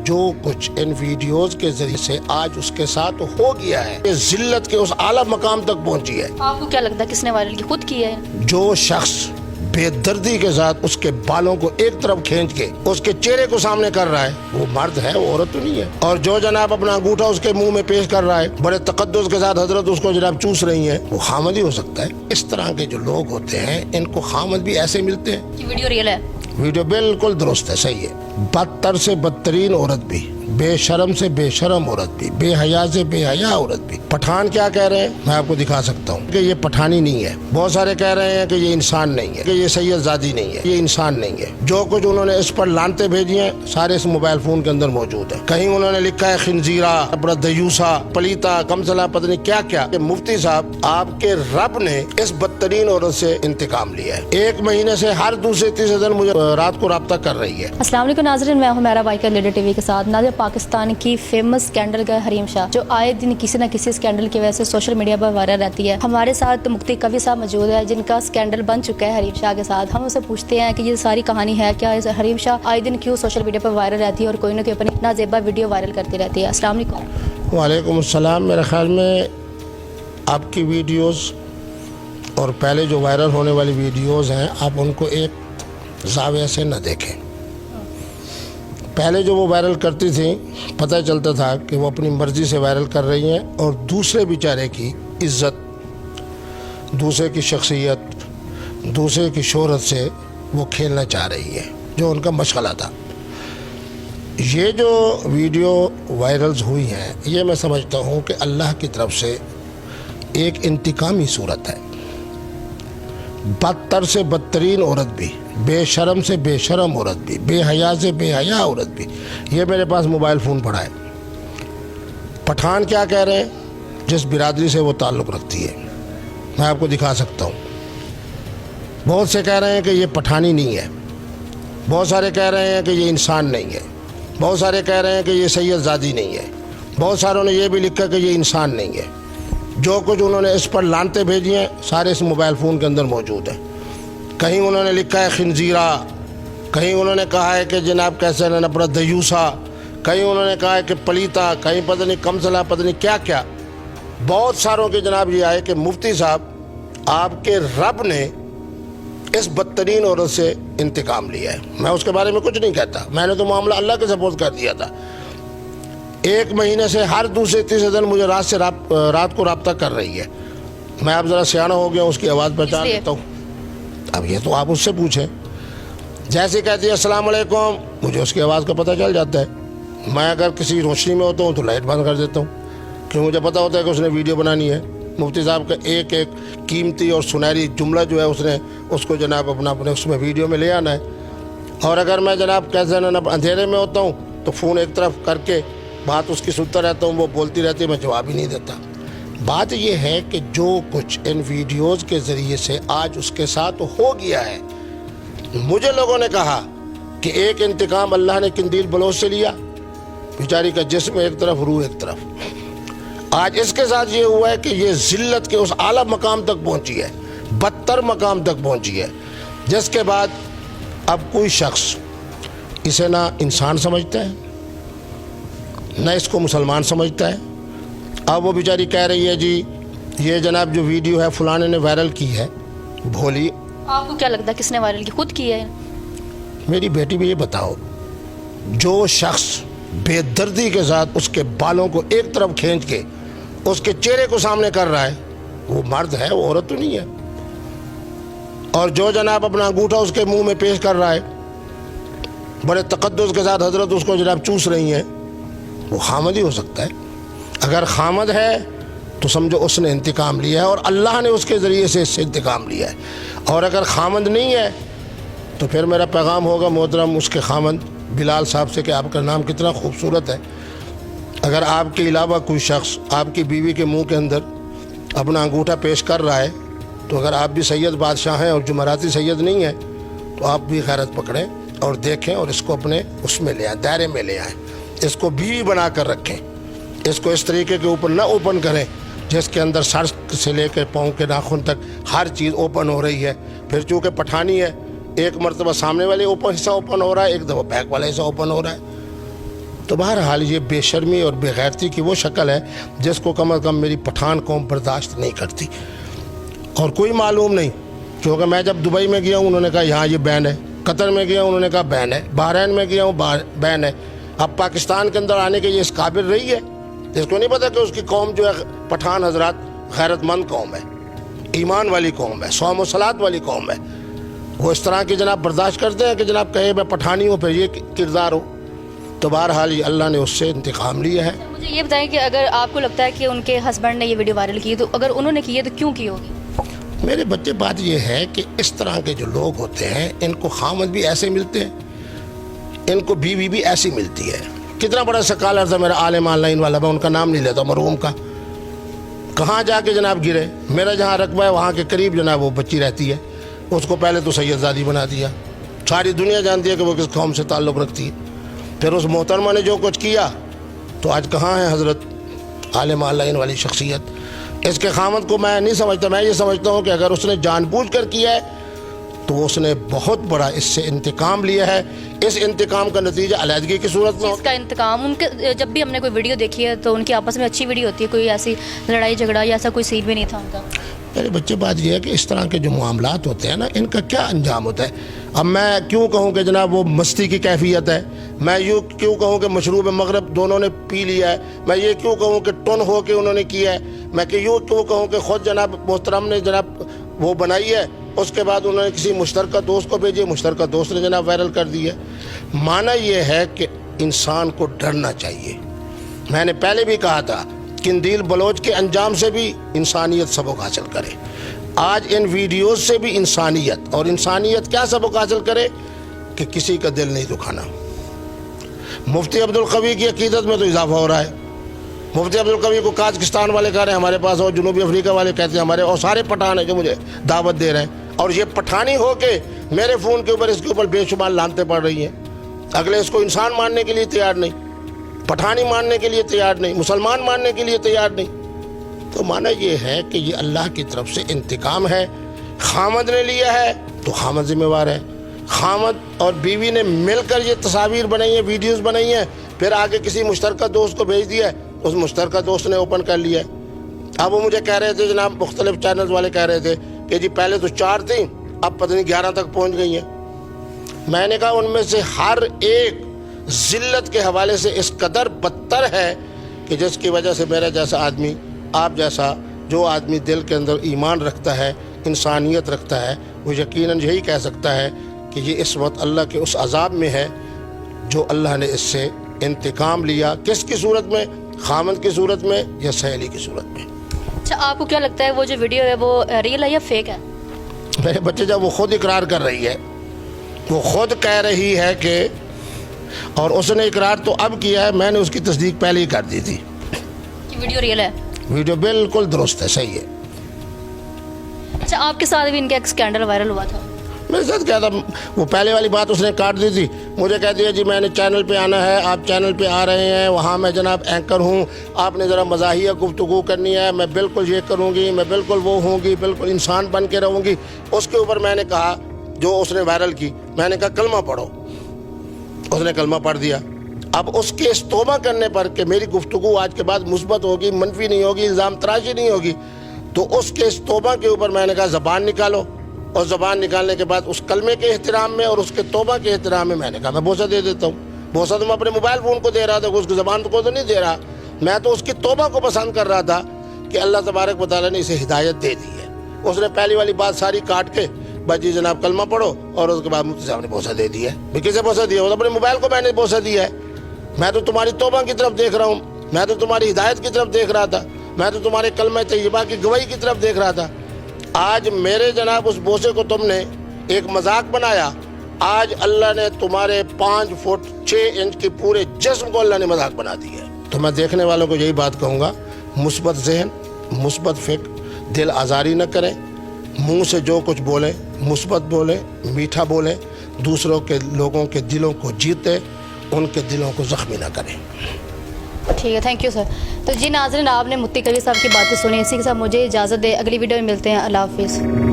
جو کچھ ان ویڈیوز کے ذریعے سے آج اس کے ساتھ ہو گیا ہے، یہ ذلت کے اس اعلیٰ مقام تک پہنچی ہے۔ آپ کو کیا لگتا ہے کس نے وائرل کی؟ خود کی ہے؟ جو شخص بے دردی کے ساتھ اس کے بالوں کو ایک طرف کھینچ کے اس کے چہرے کو سامنے کر رہا ہے، وہ مرد ہے، وہ عورت تو نہیں ہے۔ اور جو جناب اپنا انگوٹھا اس کے منہ میں پیش کر رہا ہے، بڑے تقدس کے ساتھ حضرت اس کو جناب چوس رہی ہیں، وہ خامد ہی ہو سکتا ہے۔ اس طرح کے جو لوگ ہوتے ہیں ان کو خامد بھی ایسے ملتے ہیں۔ یہ ویڈیو ریئل ہے؟ ویڈیو بالکل درست ہے، صحیح ہے۔ بدتر سے بدترین عورت بھی، بے شرم سے بے شرم عورت بھی، بے حیا سے بے حیا عورت بھی۔ پٹھان کیا کہہ رہے ہیں میں آپ کو دکھا سکتا ہوں کہ یہ پٹھانی نہیں ہے۔ بہت سارے کہہ رہے ہیں کہ یہ انسان نہیں ہے، کہ یہ سید زادی نہیں ہے، یہ انسان نہیں ہے۔ جو کچھ انہوں نے اس پر لانتے بھیجی ہیں سارے اس موبائل فون کے اندر موجود ہے۔ کہیں انہوں نے لکھا ہے خنزیرہ، بڑا دیوسا، پلیتا، کمسلا، پتہ نہیں کیا کیا۔ مفتی صاحب، آپ کے رب نے اس بدترین عورت سے انتقام لیا ہے۔ 1 مہینے سے ہر دوسرے تیسرے دن مجھے رات کو رابطہ کر رہی ہے۔ السلام علیکم ناظرین، میں ہوں میرا بائیکر لیڈر ٹی وی کے ساتھ۔ ناظرین، پاکستان کی famous scandal girl Hareem Shah جو آئے دن کسی نہ کسی اسکینڈل کی وجہ سے سوشل میڈیا پر وائرل رہتی ہے، ہمارے ساتھ مفتی کبیر صاحب موجود ہے جن کا اسکینڈل بن چکا ہے حریم شاہ کے ساتھ۔ ہم اسے پوچھتے ہیں کہ یہ ساری کہانی ہے کیا، حریم شاہ آئے دن کیوں سوشل میڈیا پر وائرل رہتی ہے اور کوئی نہ کوئی اپنی نازیبا ویڈیو وائرل کرتی رہتی ہے؟ السلام علیکم۔ وعلیکم السلام۔ میرے خیال میں آپ کی ویڈیوز اور پہلے جو وائرل ہونے والی ویڈیوز ہیں آپ ان کو ایک زاویہ سے نہ دیکھیں۔ پہلے جو وہ وائرل کرتی تھیں پتہ چلتا تھا کہ وہ اپنی مرضی سے وائرل کر رہی ہیں اور دوسرے بیچارے کی عزت، دوسرے کی شخصیت، دوسرے کی شہرت سے وہ کھیلنا چاہ رہی ہے، جو ان کا مشغلہ تھا۔ یہ جو ویڈیو وائرلز ہوئی ہیں یہ میں سمجھتا ہوں کہ اللہ کی طرف سے ایک انتقامی صورت ہے۔ بدتر سے بدترین عورت بھی، بے شرم سے بے شرم عورت بھی، بے حیا سے بے حیا عورت بھی، یہ میرے پاس موبائل فون پڑا ہے۔ پٹھان کیا کہہ رہے ہیں جس برادری سے وہ تعلق رکھتی ہے، میں آپ کو دکھا سکتا ہوں۔ بہت سے کہہ رہے ہیں کہ یہ پٹھانی نہیں ہے، بہت سارے کہہ رہے ہیں کہ یہ انسان نہیں ہے، بہت سارے کہہ رہے ہیں کہ یہ سید زادی نہیں ہے، بہت ساروں نے یہ بھی لکھا کہ یہ انسان نہیں ہے۔ جو کچھ انہوں نے اس پر لانتے بھیجی ہیں سارے اس موبائل فون کے اندر موجود ہیں۔ کہیں انہوں نے لکھا ہے خنزیرہ، کہیں انہوں نے کہا ہے کہ جناب کیسے نا بڑا دیوسا، کہیں انہوں نے کہا ہے کہ پلیتا، کہیں پتہ نہیں کمسلا، پتہ نہیں کیا کیا۔ بہت ساروں کے جناب یہ آئے کہ مفتی صاحب آپ کے رب نے اس بدترین عورت سے انتقام لیا ہے۔ میں اس کے بارے میں کچھ نہیں کہتا، میں نے تو معاملہ اللہ کے سپورٹ کر دیا تھا۔ 1 مہینے سے ہر دوسرے تیسرے دن مجھے رات کو رابطہ کر رہی ہے۔ میں اب ذرا سیاح ہو گیا، اس کی آواز پہچان لیتا ہوں۔ اب یہ تو آپ اس سے پوچھیں۔ جیسے کہتی ہے السلام علیکم، مجھے اس کی آواز کا پتہ چل جاتا ہے۔ میں اگر کسی روشنی میں ہوتا ہوں تو لائٹ بند کر دیتا ہوں، کیونکہ مجھے پتہ ہوتا ہے کہ اس نے ویڈیو بنانی ہے۔ مفتی صاحب کا ایک ایک قیمتی اور سنہری جملہ جو ہے اس نے اس کو جناب اپنے اس میں ویڈیو میں لے آنا ہے۔ اور اگر میں جناب کیسے نا اندھیرے میں ہوتا ہوں تو فون ایک طرف کر کے بات اس کی سنتا رہتا ہوں، وہ بولتی رہتی ہے، میں جواب ہی نہیں دیتا۔ بات یہ ہے کہ جو کچھ ان ویڈیوز کے ذریعے سے آج اس کے ساتھ ہو گیا ہے، مجھے لوگوں نے کہا کہ ایک انتقام اللہ نے قندیل بلوچ سے لیا، بیچاری کا جسم ایک طرف، روح ایک طرف۔ آج اس کے ساتھ یہ ہوا ہے کہ یہ ذلت کے اس اعلیٰ مقام تک پہنچی ہے، بدتر مقام تک پہنچی ہے، جس کے بعد اب کوئی شخص اسے نہ انسان سمجھتا ہے نہ اس کو مسلمان سمجھتا ہے۔ اب وہ بیچاری کہہ رہی ہے جی یہ جناب جو ویڈیو ہے فلانے نے وائرل کی ہے، بھولی۔ آپ کو کیا لگتا ہے کس نے وائرل کی؟ خود کی ہے؟ میری بیٹی بھی یہ بتاؤ، جو شخص بے دردی کے ساتھ اس کے بالوں کو ایک طرف کھینچ کے اس کے چہرے کو سامنے کر رہا ہے، وہ مرد ہے، وہ عورت تو نہیں ہے۔ اور جو جناب اپنا انگوٹھا اس کے منہ میں پیش کر رہا ہے، بڑے تقدس کے ساتھ حضرت اس کو جناب چوس رہی ہیں، وہ خامد ہی ہو سکتا ہے۔ اگر خامد ہے تو سمجھو اس نے انتقام لیا ہے اور اللہ نے اس کے ذریعے سے اس سے انتقام لیا ہے۔ اور اگر خامد نہیں ہے تو پھر میرا پیغام ہوگا محترم اس کے خامد بلال صاحب سے کہ آپ کا نام کتنا خوبصورت ہے۔ اگر آپ کے علاوہ کوئی شخص آپ کی بیوی کے منہ کے اندر اپنا انگوٹھا پیش کر رہا ہے تو اگر آپ بھی سید بادشاہ ہیں اور جمہراتی سید نہیں ہیں تو آپ بھی غیرت پکڑیں اور دیکھیں اور اس کو اپنے اس میں لے آئیں، دائرے میں لے آئیں، اس کو بیوی بنا کر رکھیں، اس کو اس طریقے کے اوپر نہ اوپن کریں جس کے اندر سر سے لے کے پاؤں کے ناخن تک ہر چیز اوپن ہو رہی ہے۔ پھر چونکہ پٹھانی ہے، ایک مرتبہ سامنے والے اوپن حصہ اوپن ہو رہا ہے، ایک دفعہ بیک والا حصہ اوپن ہو رہا ہے۔ तो बहरहाल ये बेशर्मी और बेगैरती की वो शक्ल है जिसको कम अज़ कम मेरी पठान कौम बर्दाश्त नहीं करती। और कोई मालूम नहीं, क्योंकि मैं जब दुबई में गया हूँ उन्होंने कहा यहाँ ये बैन है, कतर में गया उन्होंने कहा बैन है, बहरैन में गया हूँ बैन है। अब पाकिस्तान के अंदर आने के ये इस काबिल रही है, इसको नहीं पता कि उसकी कौम जो है पठान हजरात गैरतमंद कौम है, ईमान वाली कौम है, सौम व सलात वाली कौम है। वो इस तरह की जनाब बर्दाश्त करते हैं कि जनाब कहे मैं पठानी हूँ फिर ये किरदार हो। तो बहरहाल ये अल्लाह ने उससे इंतकाम लिया है। मुझे ये बताएं कि अगर आपको लगता है कि उनके हस्बैंड ने ये वीडियो वायरल की, तो अगर उन्होंने की है तो क्यों की होगी? मेरे बच्चे, बात ये है कि इस तरह के जो लोग होते हैं इनको खामद भी ऐसे मिलते हैं, इनको बीवी भी ऐसी मिलती है। कितना बड़ा स्कॉलर था मेरा आलिम ऑनलाइन वाला, मैं उनका नाम नहीं लेता मरहूम का, कहाँ जाके जनाब गिरे। मेरा जहाँ रकबा है वहाँ के करीब जनाब वो बच्ची रहती है, उसको पहले तो सैयदजादी बना दिया, सारी दुनिया जानती है कि वो किस कौम से ताल्लुक़ रखती है। फिर उस मोहतरमा ने जो कुछ किया तो आज कहाँ है हज़रत आलिम ऑनलाइन वाली शख्सियत। इसके खामद को मैं नहीं समझता, मैं ये समझता हूँ कि अगर उसने जानबूझकर किया है तो उसने बहुत बड़ा इससे इंतकाम लिया है। इस इंतकाम का नतीजा अलहदगी की सूरत में इसका इंतकाम उनके, जब भी हमने कोई वीडियो देखी है तो उनकी आपस में अच्छी वीडियो होती है, कोई ऐसी लड़ाई झगड़ा या ऐसा कोई सीन भी नहीं था उनका। मेरे बच्चे, बात यह है कि इस तरह के जो मामलात होते हैं ना, इनका क्या अंजाम होता है। अब मैं क्यों कहूँ कि जनाब वो मस्ती की कैफियत है, मैं यूँ क्यों कहूँ कि मशरूब मगरब दोनों ने पी लिया है, मैं ये क्यों कहूँ कि टन हो के उन्होंने किया है, मैं कि यूँ क्यों कहूँ कि ख़ुद जनाब मोहतरम ने जनाब वो बनाई है, उसके बाद उन्होंने किसी मुश्तरका दोस्त को भेजी, मुश्तरका दोस्त ने जनाब वायरल कर दी है। माना ये है कि इंसान को डरना चाहिए। मैंने पहले भी कहा था किंदील बलोच के अंजाम से भी इंसानियत सबक हासिल करे। आज इन वीडियोज़ से भी इंसानियत, और इंसानियत क्या सबक हासिल करे कि किसी का दिल नहीं दुखाना। मुफ्ती अब्दुल कवी की अकीदत में तो इजाफा हो रहा है। मुफ्ती अब्दुल कवी को काजकिस्तान वाले कह रहे हैं हमारे पास, और जनूबी अफ्रीका वाले कहते हैं हमारे, और सारे पठान हैं जो मुझे दावत दे रहे हैं, और ये पठानी हो के मेरे फ़ोन के ऊपर इसके ऊपर बेशुमार लानतें पड़ रही हैं। अगले इसको इंसान मानने के लिए तैयार नहीं, पठानी मानने के लिए तैयार नहीं, मुसलमान मानने के लिए तैयार नहीं। तो माना ये है कि ये अल्लाह की तरफ से इंतकाम है। खामद ने लिया है तो खामद जिम्मेवार है। खामद और बीवी ने मिलकर ये तस्वीर बनाई है, वीडियोस बनाई हैं, फिर आगे किसी मुश्तरका दोस्त को भेज दिया है, उस मुश्तरका दोस्त ने ओपन कर लिया है। अब वो मुझे कह रहे थे जनाब, मुख्तलिफ चैनल वाले कह रहे थे कि जी पहले तो 4 थी, अब पता नहीं 11 तक पहुँच गई हैं। मैंने कहा उनमें से हर एक ज़िल्लत के हवाले से इस कदर बदतर है कि जिसकी वजह से मेरा जैसा आदमी, आप जैसा जो आदमी दिल के अंदर ईमान रखता है, इंसानियत रखता है, वो यकीनन यही कह सकता है कि ये इस वक्त अल्लाह के उस अजाब में है जो अल्लाह ने इससे इंतकाम लिया। किसकी सूरत में? खामद की सूरत में या सहेली की सूरत में। अच्छा, आपको क्या लगता है वो जो वीडियो है वो रियल है या फेक है? मेरे बच्चे, जब वो खुद इकरार कर रही है, वो खुद कह रही है कि, और उसने इकरार तो अब किया है, मैंने उसकी तस्दीक पहले ही कर दी थी कि वीडियो रियल है। वीडियो बिल्कुल दुरुस्त है, सही है। अच्छा, आपके साथ भी इनका एक स्कैंडल वायरल हुआ था। मेरे साथ क्या था, वो पहले वाली बात उसने काट दी थी। मुझे कह दिया जी मैंने चैनल पे आना है, आप चैनल पे आ रहे हैं, वहाँ मैं जनाब एंकर हूँ, आपने ज़रा मज़ाहिया गुफ्तगू करनी है, मैं बिल्कुल ये करूँगी, मैं बिल्कुल वो होंगी, बिल्कुल इंसान बन के रहूँगी। उसके ऊपर मैंने कहा, जो उसने वायरल की, मैंने कहा कलमा पढ़ो, उसने कलमा पढ़ दिया। अब उसके इस तौबा करने पर कि मेरी गुफ्तगू आज के बाद मुस्बत होगी, मनफी नहीं होगी, इल्ज़ाम तराशी नहीं होगी, तो उसके इस तौबा के ऊपर मैंने कहा ज़बान निकालो, और ज़बान निकालने के बाद उस कलमे के एहतराम में और उसके तौबा के एहतराम में मैंने कहा मैं बोसा दे देता हूँ। बोसा तो मैं अपने मोबाइल फ़ोन को दे रहा था, उसकी ज़बान को तो नहीं दे रहा, मैं तो उसकी तौबा को पसंद कर रहा था कि अल्लाह तबारक व तआला ने इसे हिदायत दे दी है। उसने पहली वाली बात सारी काट के बस जी जनाब कलमा पढ़ो, और उसके बाद मुफ्ती साहब ने बोसा दे दिया है। किसे बोसा दिया? वो तो अपने मोबाइल को मैंने बोसा दिया है। मैं तो तुम्हारी तौबा की तरफ देख रहा हूँ, मैं तो तुम्हारी हिदायत की तरफ देख रहा था, मैं तो तुम्हारे कलमा तैयबा की गवाही की तरफ देख रहा था। आज मेरे जनाब उस बोसे को तुमने एक मजाक बनाया। आज अल्लाह ने तुम्हारे 5 फुट 6 इंच के पूरे जिस्म को अल्लाह ने मजाक बना दिया है। तो मैं देखने वालों को यही बात कहूँगा, मुस्बत जहन, मुस्बत फ़िक्र, दिल आज़ारी न करें, मुंह से जो कुछ बोलें मुस्बत बोलें, मीठा बोलें, दूसरों के लोगों के दिलों को जीते, उनके दिलों को ज़ख्मी ना करें। ठीक है, थैंक यू सर। तो जी नाज़रीन, आपने मुफ्ती कबीर साहब की बातें सुनी, इसी के साथ मुझे इजाज़त दे, अगली वीडियो में मिलते हैं। अल्लाह हाफिज़।